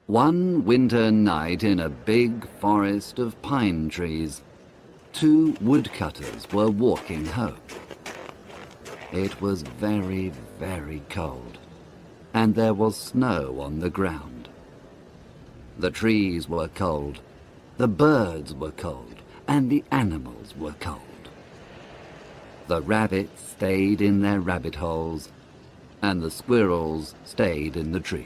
One winter night in a big forest of pine trees, two woodcutters were walking home. It was very, very cold, and there was snow on the ground. The trees were cold, the birds were cold, and the animals were cold. The rabbits stayed in their rabbit holes, and the squirrels stayed in the trees.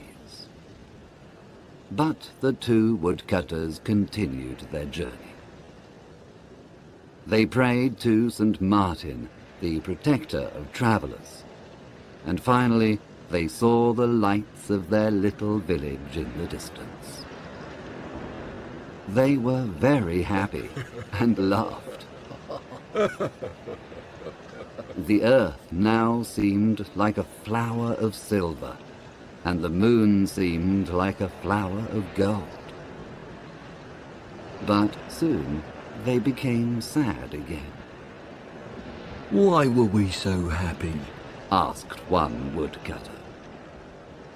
But the two woodcutters continued their journey. They prayed to St. Martin, the protector of travellers, and finally they saw the lights of their little village in the distance. They were very happy and laughed. The earth now seemed like a flower of silver, and the moon seemed like a flower of gold. But soon they became sad again. "Why were we so happy?" asked one woodcutter.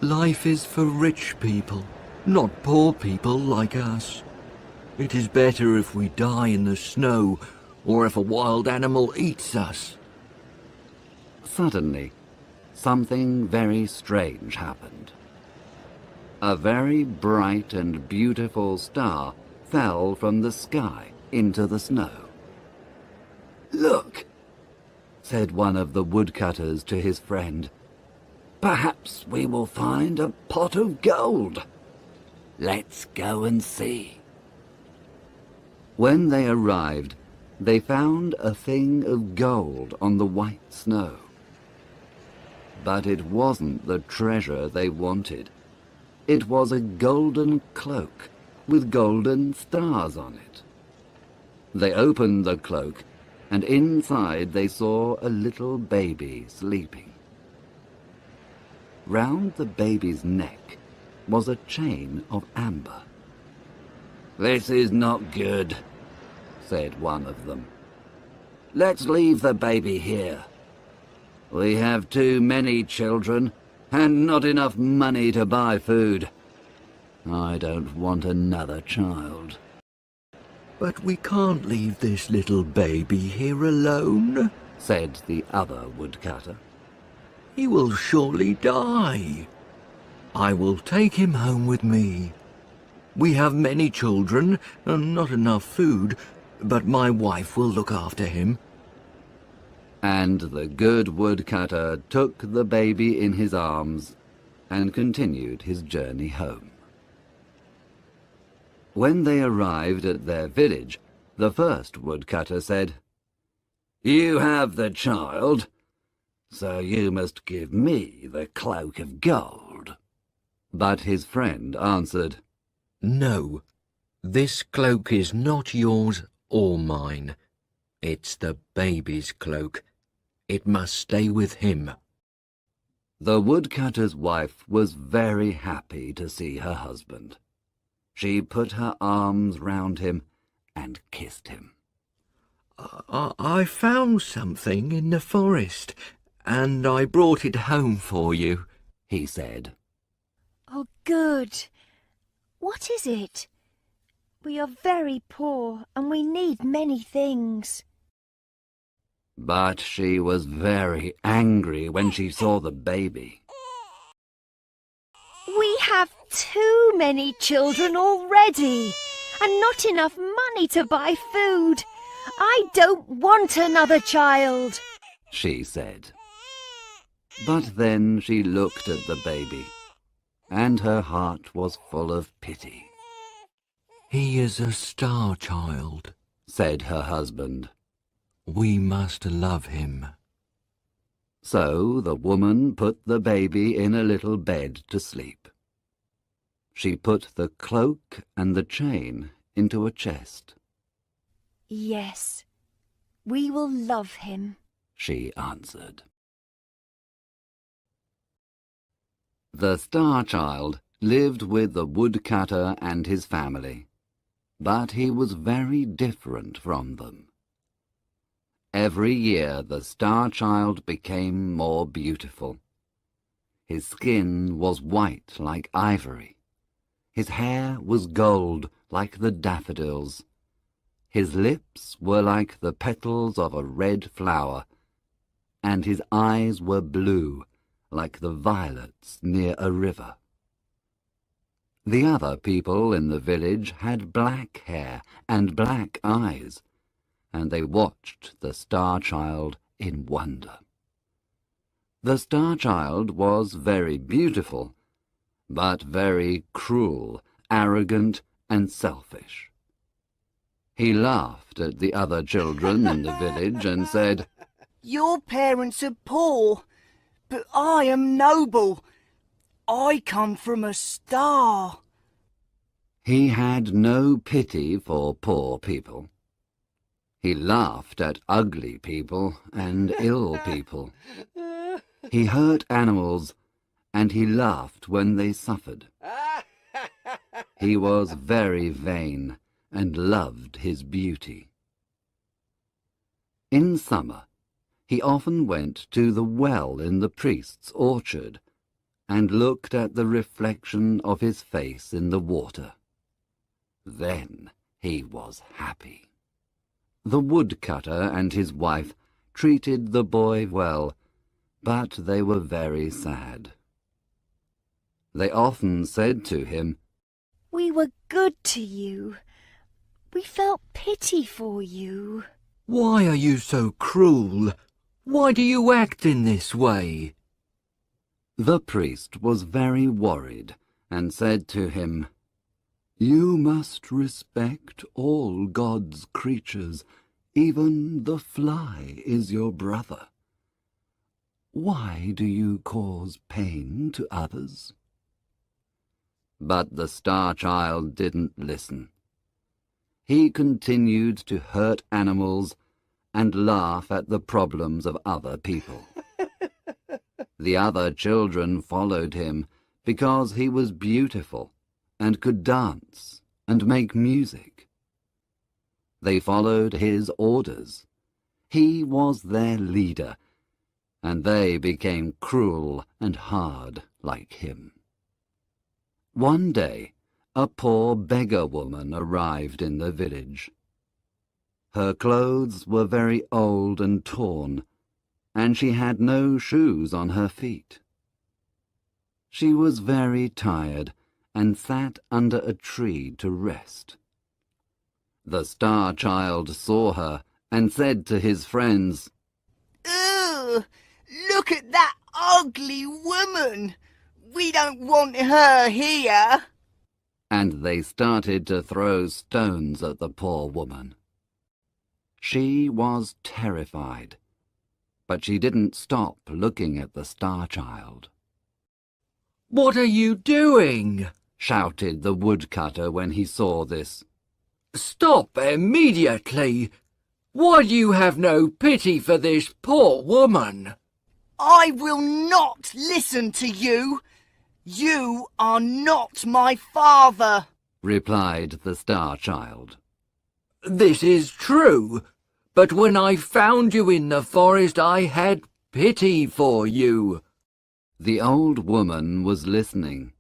"Life is for rich people, not poor people like us. It is better if we die in the snow, or if a wild animal eats us." Suddenly, something very strange happened. A very bright and beautiful star fell from the sky into the snow. "Look," said one of the woodcutters to his friend. "Perhaps we will find a pot of gold. Let's go and see." When they arrived, they found a thing of gold on the white snow. But it wasn't the treasure they wanted. It was a golden cloak with golden stars on it. They opened the cloak, and inside they saw a little baby sleeping. Round the baby's neck was a chain of amber. "This is not good," said one of them. "Let's leave the baby here. We have too many children and not enough money to buy food. I don't want another child." "But we can't leave this little baby here alone," said the other woodcutter. "He will surely die. I will take him home with me. We have many children and not enough food, but my wife will look after him." And the good woodcutter took the baby in his arms and continued his journey home. When they arrived at their village, the first woodcutter said, "You have the child, so you must give me the cloak of gold." But his friend answered, "No, this cloak is not yours or mine. It's the baby's cloak. It must stay with him." The woodcutter's wife was very happy to see her husband. She put her arms round him and kissed him. I found something in the forest, and I brought it home for you," he said. "Oh, good. What is it? We are very poor and we need many things." But she was very angry when she saw the baby. "We have too many children already and not enough money to buy food. I don't want another child," she said. But then she looked at the baby, and her heart was full of pity. "He is a star child," said her husband. "We must love him." So the woman put the baby in a little bed to sleep. She put the cloak and the chain into a chest. "Yes, we will love him," she answered. The Star Child lived with the woodcutter and his family, but he was very different from them. Every year the Star Child became more beautiful. His skin was white like ivory. His hair was gold like the daffodils. His lips were like the petals of a red flower, and his eyes were blue like the violets near a river. The other people in the village had black hair and black eyes, and they watched the Star-Child in wonder. The Star-Child was very beautiful, but very cruel, arrogant, and selfish. He laughed at the other children in the village and said, "Your parents are poor, but I am noble. I come from a star." He had no pity for poor people. He laughed at ugly people and ill people. He hurt animals, and he laughed when they suffered. He was very vain and loved his beauty. In summer, he often went to the well in the priest's orchard and looked at the reflection of his face in the water. Then he was happy. The woodcutter and his wife treated the boy well, but they were very sad. They often said to him, We were good to you. We felt pity for you. Why are you so cruel? Why do you act in this way? The priest was very worried and said to him, You must respect all God's creatures. Even the fly is your brother. Why do you cause pain to others? But the Star-Child didn't listen. He continued to hurt animals and laugh at the problems of other people. The other children followed him because he was beautiful and could dance and make music. They followed his orders. He was their leader, and they became cruel and hard like him. One day, a poor beggar woman arrived in the village. Her clothes were very old and torn, and she had no shoes on her feet. She was very tired and sat under a tree to rest. The Star-Child saw her and said to his friends, Ugh! Look at that ugly woman! We don't want her here! And they started to throw stones at the poor woman. She was terrified, but she didn't stop looking at the Star-Child. What are you doing? Shouted the woodcutter when he saw this. Stop immediately! Why do you have no pity for this poor woman? I will not listen to you! You are not my father! Replied the Star-Child. This is true, but when I found you in the forest I had pity for you. The old woman was listening,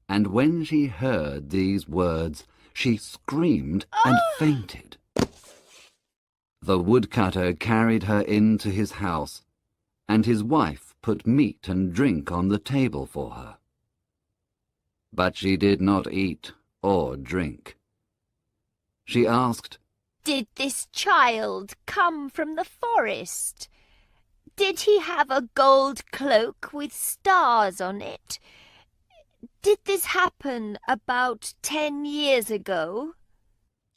and when she heard these words, she screamed and fainted. The woodcutter carried her into his house, and his wife put meat and drink on the table for her. But she did not eat or drink. She asked, Did this child come from the forest? Did he have a gold cloak with stars on it? Did this happen about 10 years ago?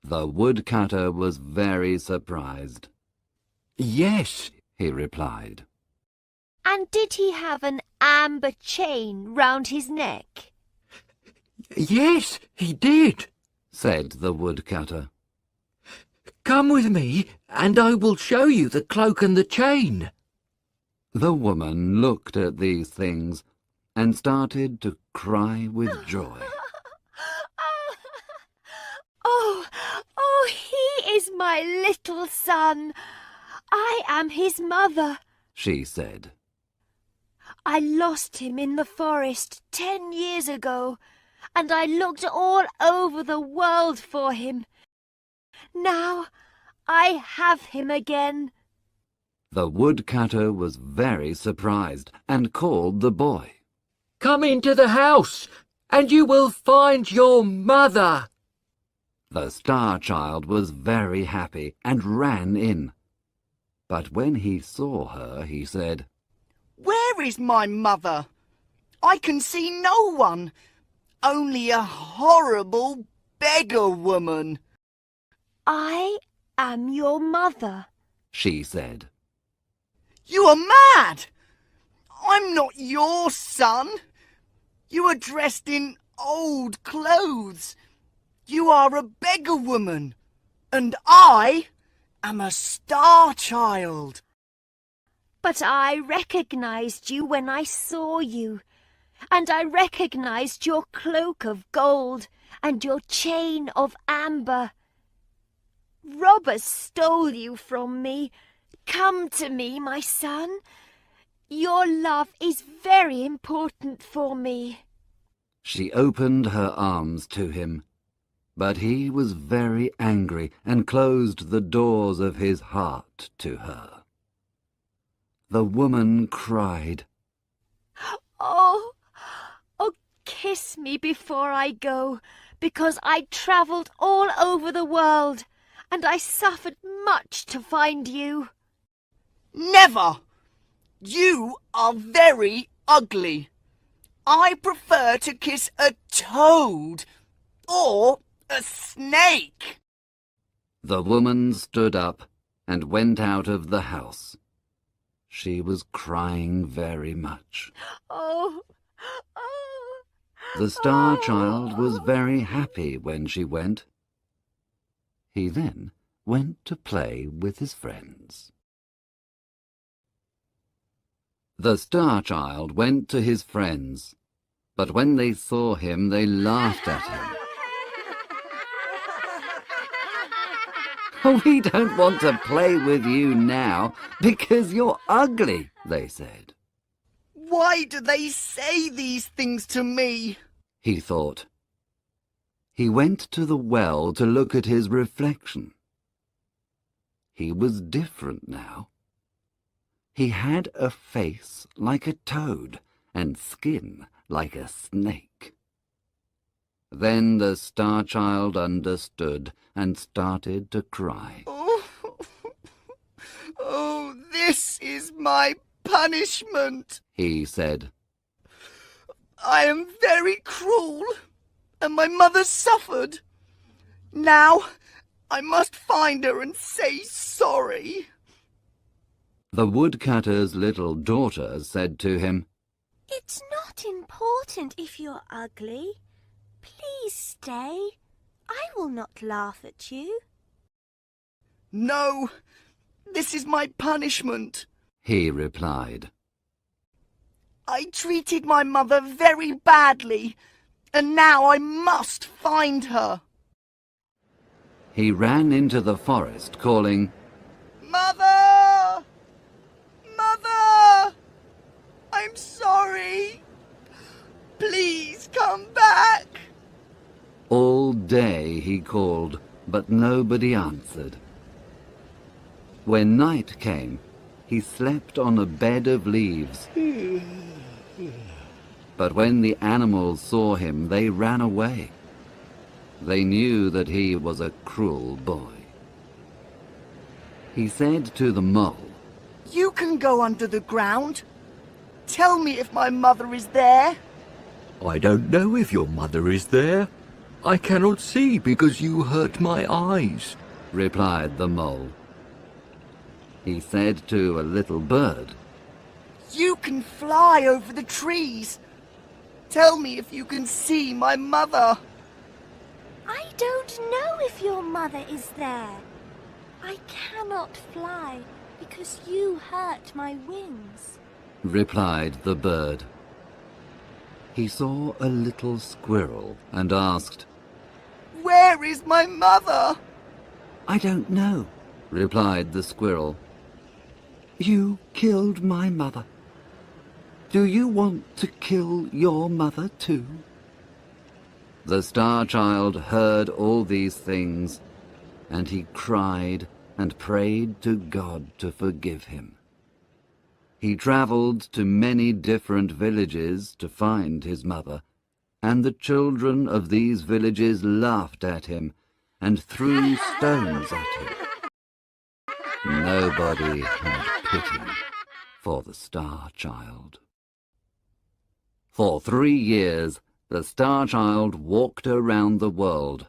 The woodcutter was very surprised. Yes, He replied. And did he have an amber chain round his neck? yes, he did. Said the woodcutter. Come with me, and I will show you the cloak and the chain. The woman looked at these things and started to cry with joy. Oh, he is my little son. I am his mother. She said. I lost him in the forest 10 years ago, and I looked all over the world for him. Now I have him again." The woodcutter was very surprised and called the boy. "Come into the house, and you will find your mother." The Star Child was very happy and ran in. But when he saw her, he said, "Where is my mother? I can see no one, only a horrible beggar woman." "I am your mother." she said. "You are mad! I'm not your son. You are dressed in old clothes. You are a beggar woman, and I am a Star Child." "But I recognized you when I saw you, and I recognized your cloak of gold and your chain of amber. Robbers stole you from me. Come to me, my son. Your love is very important for me." She opened her arms to him, but he was very angry and closed the doors of his heart to her. The woman cried, Oh, kiss me before I go, because I travelled all over the world, and I suffered much to find you." "Never! You are very ugly. I prefer to kiss a toad or a snake." The woman stood up and went out of the house. She was crying very much. Oh. The Star Child was very happy when she went. He then went to play with his friends. The Star Child went to his friends, but when they saw him, they laughed at him. "We don't want to play with you now, because you're ugly," they said. "Why do they say these things to me?" he thought. He went to the well to look at his reflection. He was different now. He had a face like a toad and skin like a snake. Then the Star Child understood and started to cry. Oh, this is my punishment," he said. "I am very cruel, and my mother suffered. Now I must find her and say sorry." The woodcutter's little daughter said to him, "It's not important if you're ugly. Please stay. I will not laugh at you." "No, this is my punishment," he replied. "I treated my mother very badly, and now I must find her." He ran into the forest, calling, "Mother! Mother! I'm sorry. Please come back." All day he called, but nobody answered. When night came, he slept on a bed of leaves. But when the animals saw him, they ran away. They knew that he was a cruel boy. He said to the mole, "You can go under the ground. Tell me if my mother is there." "I don't know if your mother is there. I cannot see because you hurt my eyes," replied the mole. He said to a little bird, "You can fly over the trees. Tell me if you can see my mother." "I don't know if your mother is there. I cannot fly because you hurt my wings," replied the bird. He saw a little squirrel and asked, "Where is my mother?" "I don't know," replied the squirrel. "You killed my mother. Do you want to kill your mother too?" The Star Child heard all these things, and he cried and prayed to God to forgive him. He travelled to many different villages to find his mother, and the children of these villages laughed at him and threw stones at him. Nobody had pity for the Star Child. For 3 years, the Star Child walked around the world,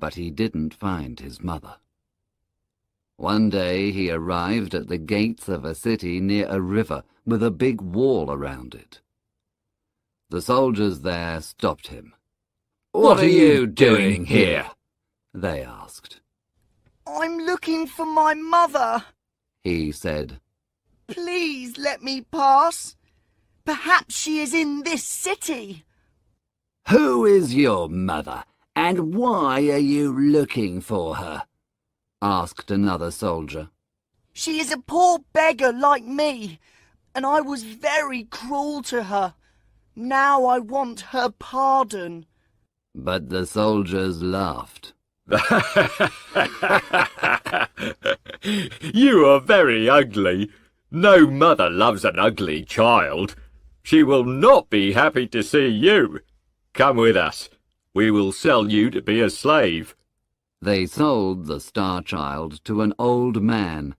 but he didn't find his mother. One day he arrived at the gates of a city near a river with a big wall around it. The soldiers there stopped him. "What are you doing here?" they asked. I'm looking for my mother. He said, Please let me pass. Perhaps she is in this city. "Who is your mother, and why are you looking for her?" asked another soldier. She is a poor beggar like me, and I was very cruel to her. Now I want her pardon. But the soldiers laughed. You are very ugly. No mother loves an ugly child. She will not be happy to see you. Come with us. We will sell you to be a slave. They sold the Star Child to an old man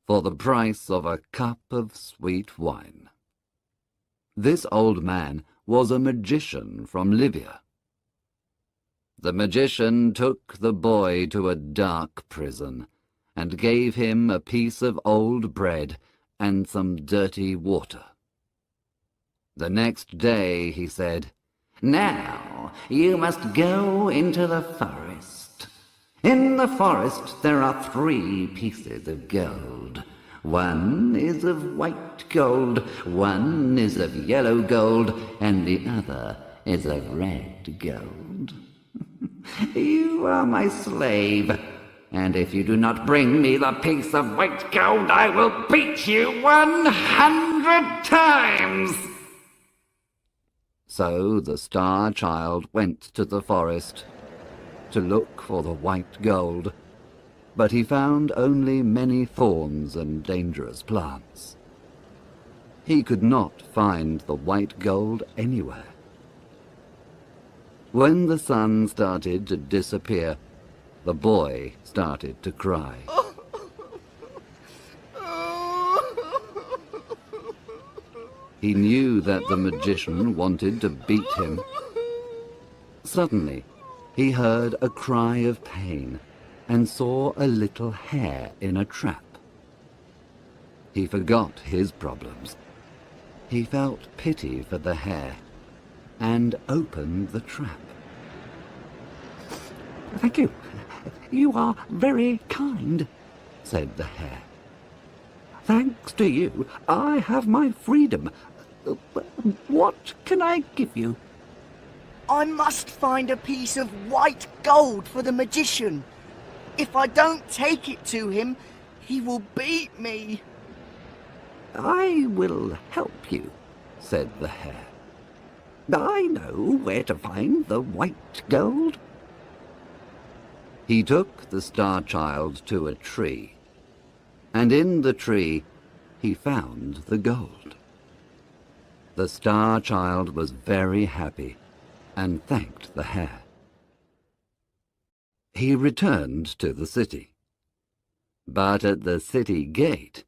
for the price of a cup of sweet wine. This old man was a magician from Libya. The magician took the boy to a dark prison and gave him a piece of old bread and some dirty water. The next day he said, "Now you must go into the forest. In the forest there are 3 pieces of gold. One is of white gold, one is of yellow gold, and the other is of red gold. You are my slave, and if you do not bring me the piece of white gold, I will beat you 100 times." So the Star Child went to the forest to look for the white gold, but he found only many thorns and dangerous plants. He could not find the white gold anywhere. When the sun started to disappear, the boy started to cry. He knew that the magician wanted to beat him. Suddenly, he heard a cry of pain and saw a little hare in a trap. He forgot his problems. He felt pity for the hare and opened the trap. "Thank you. You are very kind," said the hare. "Thanks to you, I have my freedom. What can I give you?" I must find a piece of white gold for the magician. If I don't take it to him, he will beat me. "I will help you," said the hare. "I know where to find the white gold." He took the Star Child to a tree, and in the tree he found the gold. The Star Child was very happy and thanked the hare. He returned to the city, but at the city gate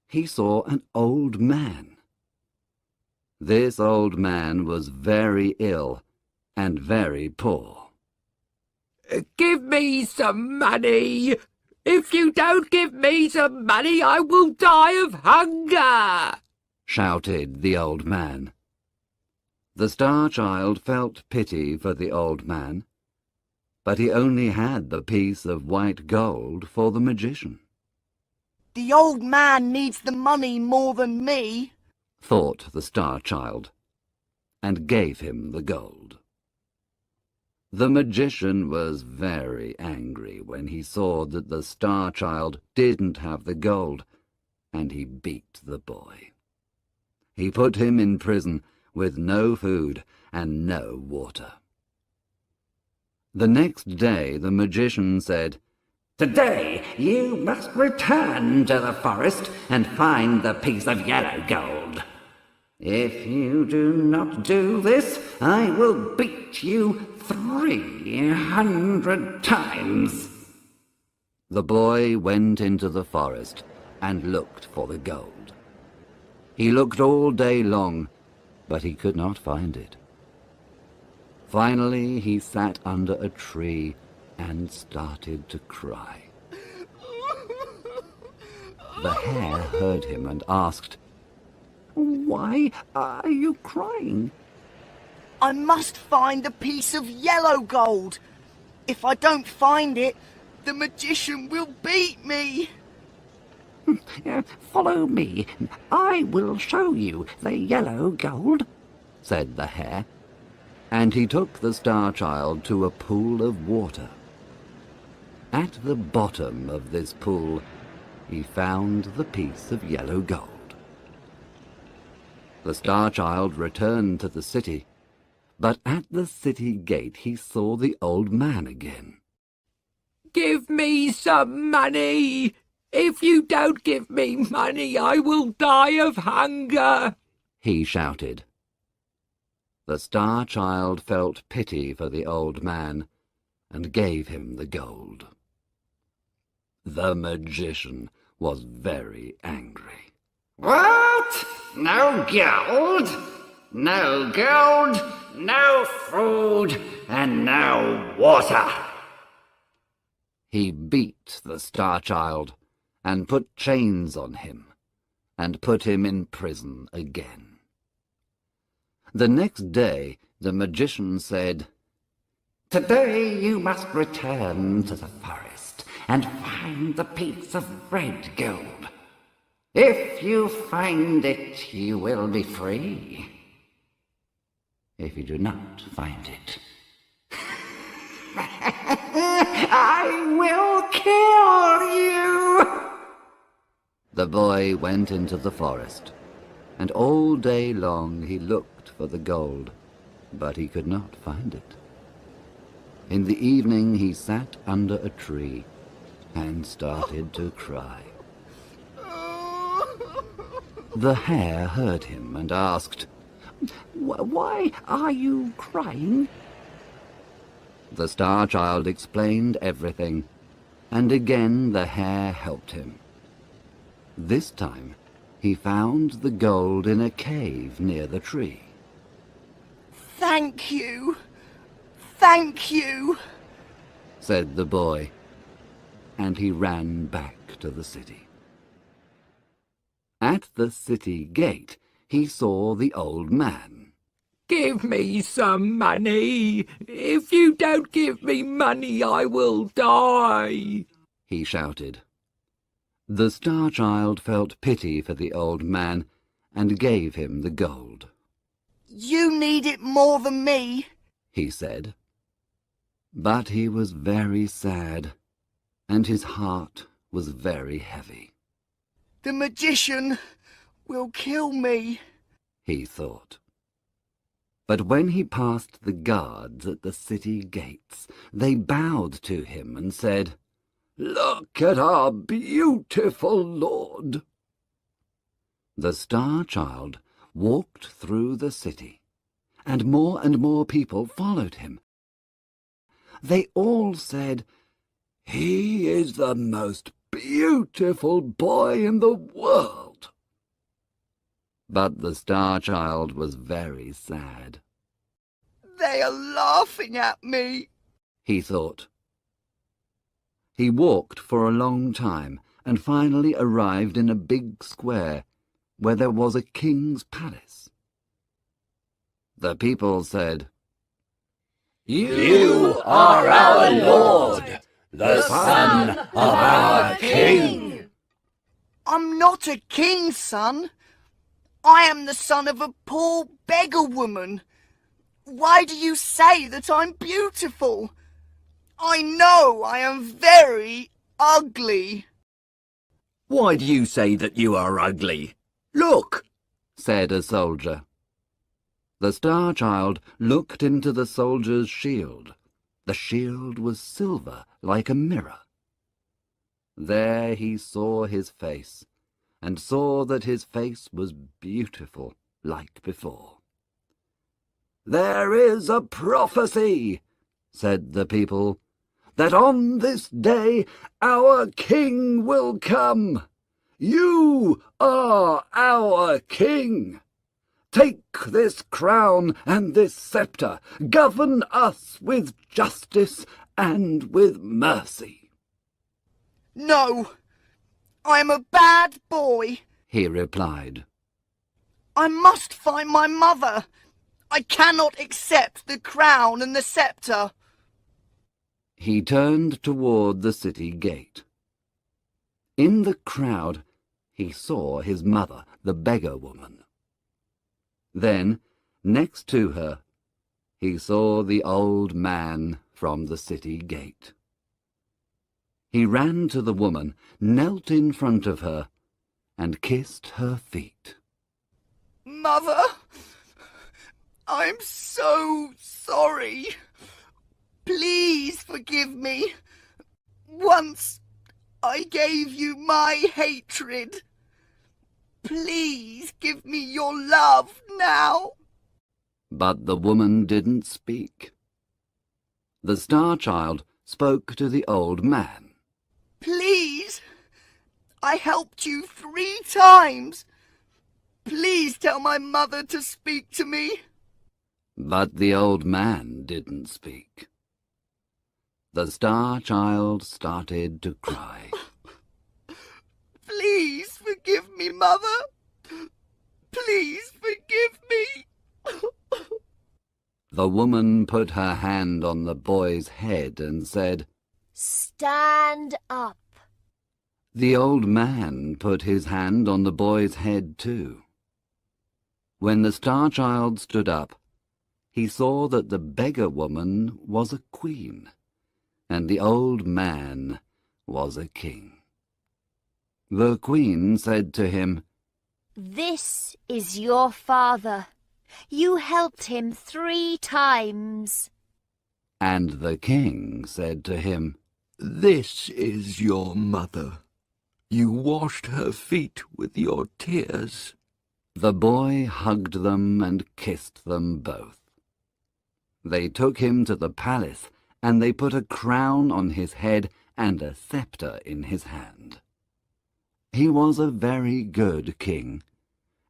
he saw an old man. This old man was very ill and very poor. "Give me some money. If you don't give me some money, I will die of hunger," shouted the old man. The Star Child felt pity for the old man, but he only had the piece of white gold for the magician. The old man needs the money more than me, thought the Star Child, and gave him the gold. The magician was very angry when he saw that the Star Child didn't have the gold, and he beat the boy. He put him in prison with no food and no water. The next day the magician said, "Today you must return to the forest and find the piece of yellow gold. If you do not do this, I will beat you 300 times. The boy went into the forest and looked for the gold. He looked all day long, but he could not find it. Finally he sat under a tree and started to cry. The hare heard him and asked, Why are you crying? I must find the piece of yellow gold. If I don't find it, the magician will beat me. Follow me. I will show you the yellow gold, said the hare, and he took the Star-Child to a pool of water. At the bottom of this pool he found the piece of yellow gold. The Star-Child returned to the city, but at the city gate he saw the old man again. Give me some money! If you don't give me money, I will die of hunger! He shouted. The Star-Child felt pity for the old man and gave him the gold. The magician was very angry. What? No gold? No gold, no food, and no water. He beat the Star-Child and put chains on him and put him in prison again. The next day the magician said, Today you must return to the forest and find the piece of red gold. If you find it, you will be free. If you do not find it, I will kill you. The boy went into the forest, and all day long he looked for the gold, but he could not find it. In the evening he sat under a tree and started to cry. The hare heard him and asked, Why are you crying? The Star-Child explained everything, and again the hare helped him. This time he found the gold in a cave near the tree. Thank you, said the boy, and he ran back to the city. At the city gate he saw the old man. Give me some money! If you don't give me money, I will die! He shouted. The Star-Child felt pity for the old man and gave him the gold. You need it more than me, he said. But he was very sad, and his heart was very heavy. The magician will kill me, he thought. But when he passed the guards at the city gates, they bowed to him and said, Look at our beautiful lord. The Star-Child walked through the city, and more people followed him. They all said, He is the most beautiful boy in the world. But the Star-Child was very sad. They are laughing at me, he thought. He walked for a long time and finally arrived in a big square where there was a king's palace. The people said, You are our lord, the son of our king. I'm not a king's son. I am the son of a poor beggar woman. Why do you say that I'm beautiful? I know I am very ugly. Why do you say that you are ugly? Look, said a soldier. The Star-Child looked into the soldier's shield. The shield was silver like a mirror. There he saw his face, and saw that his face was beautiful like before. "There is a prophecy," said the people, "that on this day our king will come. You are our king. Take this crown and this scepter. Govern us with justice and with mercy." No, I'm a bad boy, he replied. I must find my mother. I cannot accept the crown and the scepter. He turned toward the city gate. In the crowd he saw his mother, the beggar woman. Then, next to her, he saw the old man from the city gate. He ran to the woman, knelt in front of her, and kissed her feet. Mother, I'm so sorry. Please forgive me. Once I gave you my hatred. Please give me your love now. But the woman didn't speak. The Star Child spoke to the old man. Please, I helped you 3 times. Please tell my mother to speak to me. But the old man didn't speak. The Star Child started to cry. Please forgive me, Mother. Please forgive me. The woman put her hand on the boy's head and said, Stand up. The old man put his hand on the boy's head too. When the Star Child stood up, he saw that the beggar woman was a queen, and the old man was a king. The queen said to him, This is your father. You helped him 3 times. and the king said to him, This is your mother. You washed her feet with your tears. The boy hugged them and kissed them both. They took him to the palace, and they put a crown on his head and a scepter in his hand. He was a very good king,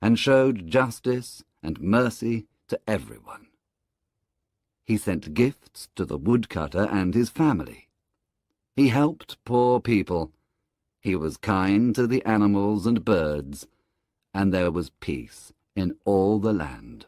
and showed justice and mercy to everyone. He sent gifts to the woodcutter and his family. He helped poor people. He was kind to the animals and birds, and there was peace in all the land.